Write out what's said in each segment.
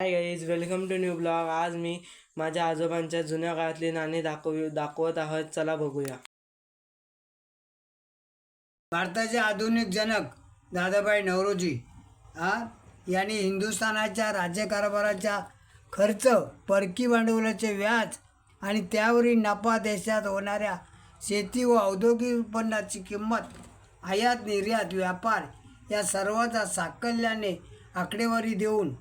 High guys, welcome to new blog. आज मी माझ्या आजोबांच्या जुन्या काळातली नाणी दाखवत आहोत. चला बघूया. भारताचे आधुनिक जनक दादाभाई नौरोजी यांनी हिंदुस्थानाच्या राज्यकारभाराचा खर्च, परकी भांडवलाचे व्याज आणि त्यावरील नफा, देशात होणाऱ्या शेती व औद्योगिक उत्पन्नाची किंमत, आयात निर्यात, व्यापार या सर्वांचा साकल्याने आकडेवारी देऊन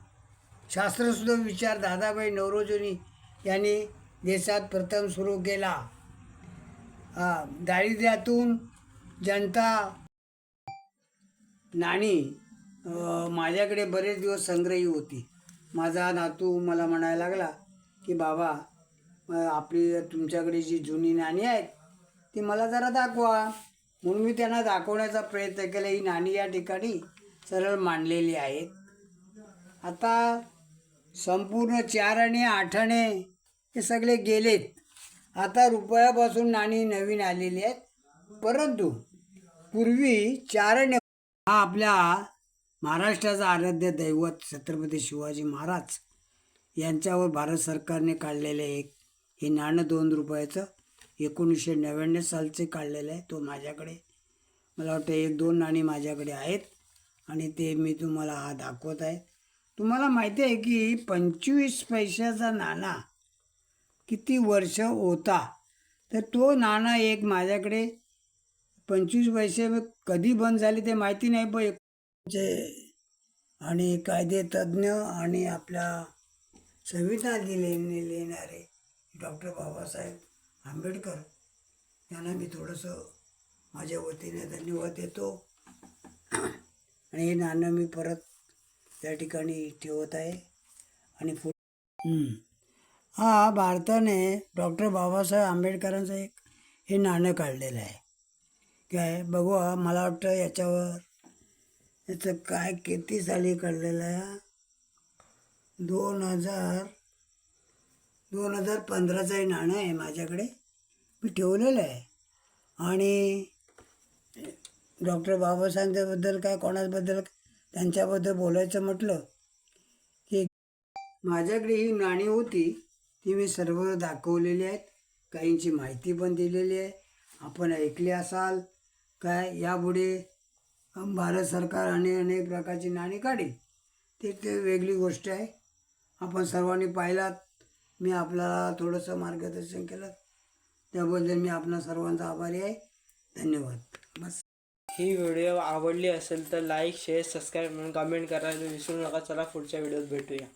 शास्त्रशुद्ध विचार दादाभाई नौरोजी यांनी देशात प्रथम सुरू केला. दारिद्र्यातून जनता नाणी माझ्याकडे बरेच दिवस संग्रही होती. माझा नातू मला म्हणायला लागला की बाबा, आपली तुमच्याकडे जी जुनी नाणी आहेत ती मला जरा दाखवा. म्हणून मी त्यांना दाखवण्याचा प्रयत्न केला. ही नाणी या ठिकाणी सरळ मांडलेली आहेत. आता संपूर्ण 4 आणे 8 आणे हे सगळे गेलेत. आता रुपयापासून नाणी नवीन आलेली आहेत. परंतु पूर्वी 4 आणे हा आपल्या महाराष्ट्राचा आराध्य दैवत छत्रपती शिवाजी महाराज यांच्यावर भारत सरकारने काढलेले हे नाणं 2 रुपयाचं 1999 सालचे काढलेलं आहे. तो माझ्याकडे, मला वाटतं 1-2 नाणी माझ्याकडे आहेत आणि ते मी तुम्हाला दाखवत आहे. तुम्हाला माहिती आहे की 25 पैशाचा नाणा किती वर्ष होता? तर तो नाणा एक माझ्याकडे 25 पैसे कधी बंद झाले ते माहिती नाही, पण आणि कायदेतज्ञ आणि आपल्या संविधान लिहिणारे डॉक्टर बाबासाहेब आंबेडकर यांना मी थोडंसं माझ्या वतीने धन्यवाद देतो. आणि हे नाणं मी परत त्या ठिकाणी ठेवत आहे. आणि भारताने डॉक्टर बाबासाहेब आंबेडकरांचं हे नाणं काढलेलं आहे. काय बघू, मला वाटतं याच्यावर याचं काय किती साली काढलेलं आहे, 2015चं नाणं आहे माझ्याकडे, मी ठेवलेलं आहे. आणि डॉक्टर बाबासाहेबांबद्दल काय, कोणाबद्दल त्यांच्याबद्दल बोलायचं म्हटलं की माझ्याकडे ही नाणी होती ती मी सर्व दाखवलेली आहेत. काहींची माहिती पण दिलेली आहे. आपण ऐकले असाल काय, यापुढे भारत सरकार अनेक प्रकारची नाणी काढेल, ते वेगळी गोष्ट आहे. आपण सर्वांनी पाहिलात. मी आपल्याला थोडंसं मार्गदर्शन केलं, त्याबद्दल मी आपणा सर्वांचा आभारी आहे. धन्यवाद. बस. ही व्हिडिओ आवडली असेल तर लाईक, शेअर, सबस्क्राईब म्हणून कमेंट करायला विसरू नका. चला पुढच्या व्हिडिओत भेटूया.